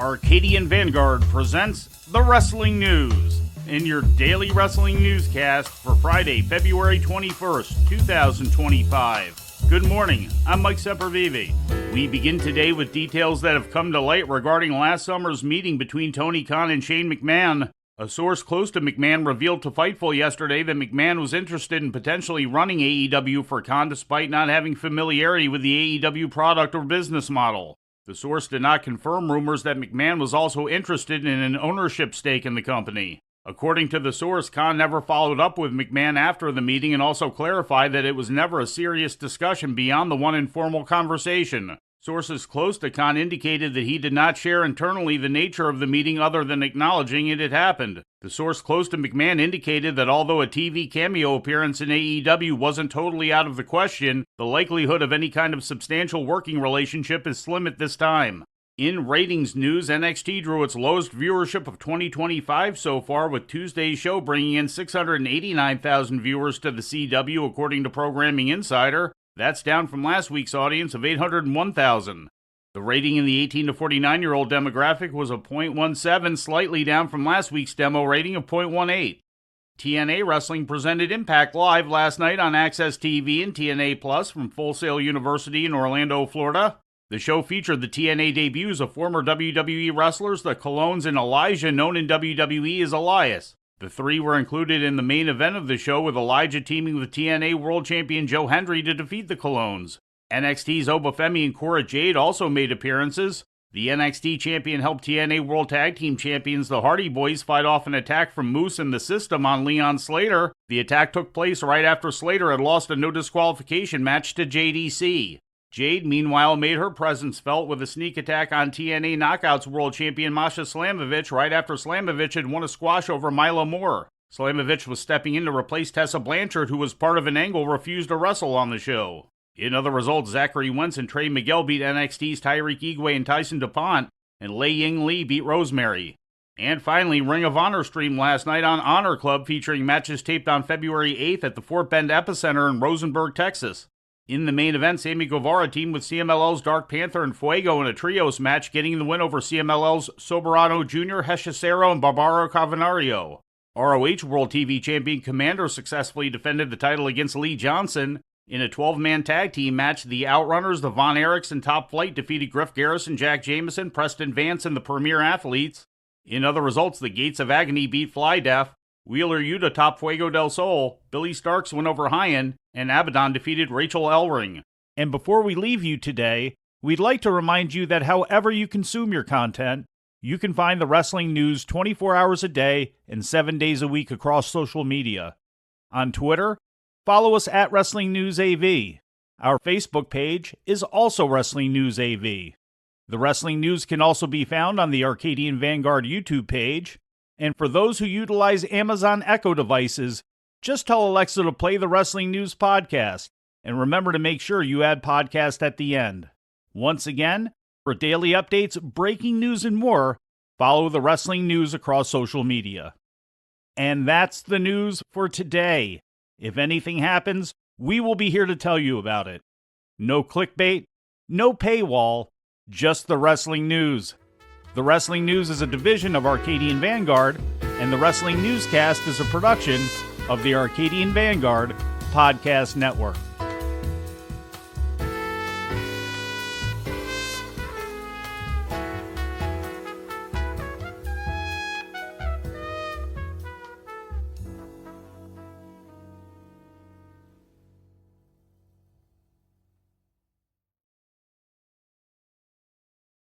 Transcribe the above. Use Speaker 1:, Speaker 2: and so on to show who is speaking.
Speaker 1: Arcadian Vanguard presents the Wrestling News in your daily wrestling newscast for Friday, February 21st, 2025. Good morning, I'm Mike Sempervive. We begin today with details that have come to light regarding last summer's meeting between Tony Khan and Shane McMahon. A source close to McMahon revealed to Fightful yesterday that McMahon was interested in potentially running AEW for Khan despite not having familiarity with the AEW product or business model. The source did not confirm rumors that McMahon was also interested in an ownership stake in the company. According to the source, Khan never followed up with McMahon after the meeting and also clarified that it was never a serious discussion beyond the one informal conversation. Sources close to Khan indicated that he did not share internally the nature of the meeting other than acknowledging it had happened. The source close to McMahon indicated that although a TV cameo appearance in AEW wasn't totally out of the question, the likelihood of any kind of substantial working relationship is slim at this time. In ratings news, NXT drew its lowest viewership of 2025 so far, with Tuesday's show bringing in 689,000 viewers to the CW according to Programming Insider. That's down from last week's audience of 801,000. The rating in the 18 to 49-year-old demographic was a .17, slightly down from last week's demo rating of .18. TNA Wrestling presented Impact Live last night on Access TV and TNA Plus from Full Sail University in Orlando, Florida. The show featured the TNA debuts of former WWE wrestlers, the Colognes and Elijah, known in WWE as Elias. The three were included in the main event of the show, with Elijah teaming with TNA World Champion Joe Hendry to defeat the Colognes. NXT's Obafemi and Cora Jade also made appearances. The NXT champion helped TNA World Tag Team Champions the Hardy Boys fight off an attack from Moose and the System on Leon Slater. The attack took place right after Slater had lost a no disqualification match to JDC. Jade, meanwhile, made her presence felt with a sneak attack on TNA Knockouts World Champion Masha Slamovich right after Slamovich had won a squash over Mila Moore. Slamovich was stepping in to replace Tessa Blanchard, who was part of an angle refused to wrestle on the show. In other results, Zachary Wentz and Trey Miguel beat NXT's Tyreek Igwe and Tyson DuPont, and Lei Ying Lee beat Rosemary. And finally, Ring of Honor streamed last night on Honor Club, featuring matches taped on February 8th at the Fort Bend Epicenter in Rosenberg, Texas. In the main event, Sammy Guevara teamed with CMLL's Dark Panther and Fuego in a trios match, getting the win over CMLL's Soberano Jr., Hechicero, and Barbaro Cavernario. ROH World TV Champion Commander successfully defended the title against Lee Johnson. In a 12-man tag team match, the Outrunners, the Von Erichs, and Top Flight defeated Griff Garrison, Jack Jameson, Preston Vance, and the Premier Athletes. In other results, the Gates of Agony beat Fly Deaf. Wheeler Yuta topped Fuego del Sol, Billy Starks went over Hyen, and Abaddon defeated Rachel Ellering. And before we leave you today, we'd like to remind you that however you consume your content, you can find the wrestling news 24 hours a day and 7 days a week across social media. On Twitter, follow us at Wrestling News AV. Our Facebook page is also Wrestling News AV. The Wrestling News can also be found on the Arcadian Vanguard YouTube page. And for those who utilize Amazon Echo devices, just tell Alexa to play the Wrestling News podcast. And remember to make sure you add podcast at the end. Once again, for daily updates, breaking news, and more, follow the Wrestling News across social media. And that's the news for today. If anything happens, we will be here to tell you about it. No clickbait, no paywall, just the Wrestling News. The Wrestling News is a division of Arcadian Vanguard, and the Wrestling Newscast is a production of the Arcadian Vanguard Podcast Network.